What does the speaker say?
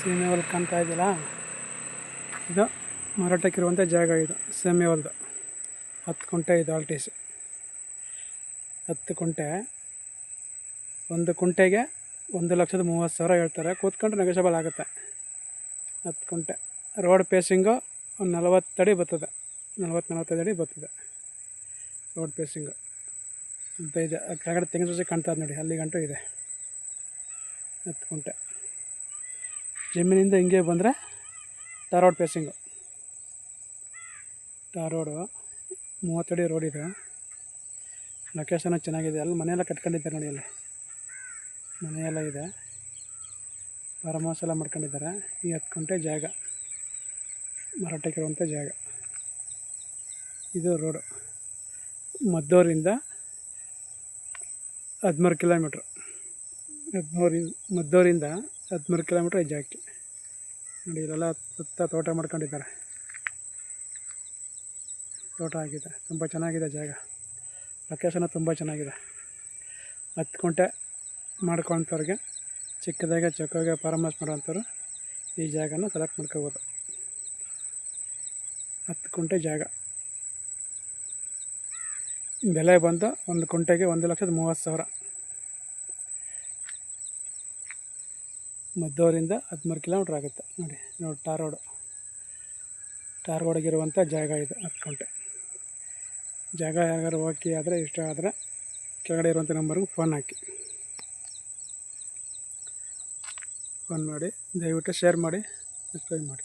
ಸೀಮೆ ಹೊಲ ಕಾಣ್ತಾ ಇದೆಯಲ್ಲ, ಇದು ಮಾರಾಟಕ್ಕಿರುವಂಥ ಜಾಗ. ಇದು ಸೀಮೆ ಹೊಲದು 10 ಕುಂಟೆ ಇದು ಆಲ್ಟೀಸ್. 10 ಕುಂಟೆ, ಒಂದು ಕುಂಟೆಗೆ 1,30,30,000 ಹೇಳ್ತಾರೆ. ಕೂತ್ಕೊಂಡ್ರೆ ನೆಗೋಷಿಯಬಲ್ ಆಗುತ್ತೆ. 10 ಕುಂಟೆ ರೋಡ್ ಪೇಸಿಂಗು ಒಂದು 40 ಅಡಿ ಬರ್ತದೆ, 40-45 ಅಡಿ ಬರ್ತದೆ ರೋಡ್ ಪೇಸಿಂಗು ಅಂತ ಇದೆ. ಕೆಳಗಡೆ ತೆಂಗಿನ ಸಸಿ ಕಾಣ್ತಾ ಇದೆ ನೋಡಿ, ಅಲ್ಲಿ ಗಂಟು ಇದೆ 10 ಕುಂಟೆ. ಜಮೀನಿಂದ ಹಿಂಗೆ ಬಂದರೆ ಟಾರ್ ರೋಡ್ ಪೇಸಿಂಗು, ಟಾರ್ ರೋಡು 30 ಅಡಿ ರೋಡ್ ಇದೆ. ಲೊಕೇಶನ್ ಚೆನ್ನಾಗಿದೆ. ಅಲ್ಲಿ ಮನೆಯೆಲ್ಲ ಕಟ್ಕೊಂಡಿದ್ದಾರೆ ನೋಡಿ, ಅಲ್ಲಿ ಮನೆಯೆಲ್ಲ ಇದೆ, ಫಾರ್ಮ್ ಹೌಸ್ ಎಲ್ಲ ಮಾಡ್ಕೊಂಡಿದ್ದಾರೆ. ಈ 10 ಕುಂಟೆ ಜಾಗ ಮಾರಾಟಕ್ಕಿರುವಂಥ ಜಾಗ. ಇದು ರೋಡು ಮದ್ದೂರಿಂದ 13 ಕಿಲೋಮೀಟ್ರ್. ಮದ್ದೂರಿಂದ 13 ಕಿಲೋಮೀಟ್ರ್ ಈ ಜಾಗಕ್ಕೆ ನೋಡಿ. ಇಲ್ಲೆಲ್ಲ ಸುತ್ತ ತೋಟ ಮಾಡ್ಕೊಂಡಿದ್ದಾರೆ, ತೋಟ ಆಗಿದೆ. ತುಂಬ ಚೆನ್ನಾಗಿದೆ ಜಾಗ, ಲೊಕೇಶನು ತುಂಬ ಚೆನ್ನಾಗಿದೆ. 10 ಕುಂಟೆ ಮಾಡ್ಕೊಳಂಥವ್ರಿಗೆ, ಚಿಕ್ಕದಾಗೆ ಚೊಕ್ಕಗೆ ಫಾರ್ಮ್ ಹೌಸ್ ಮಾಡೋವಂಥವ್ರು ಈ ಜಾಗನ ಸೆಲೆಕ್ಟ್ ಮಾಡ್ಕೋಬೋದು. 10 ಕುಂಟೆ ಜಾಗ. ಬೆಲೆ ಬಂದು ಒಂದು ಕುಂಟೆಗೆ 1,30,30,000. ಮದ್ದೂರಿಂದ 13 ಕಿಲೋಮೀಟ್ರ್ ಆಗುತ್ತೆ ನೋಡಿ. ಟಾರ್ ರೋಡಿಗಿರುವಂಥ ಜಾಗ ಇದು 10 ಕುಂಟೆ ಜಾಗ. ಯಾರಿಗಾರು ಓಕೆ ಆದರೆ, ಇಷ್ಟ ಆದರೆ ಕೆಳಗಡೆ ಇರುವಂಥ ನಂಬರ್ಗೆ ಫೋನ್ ಹಾಕಿ, ಫೋನ್ ಮಾಡಿ. ದಯವಿಟ್ಟು ಶೇರ್ ಮಾಡಿ, ಸಬ್ಸ್ಕ್ರೈಬ್ ಮಾಡಿ.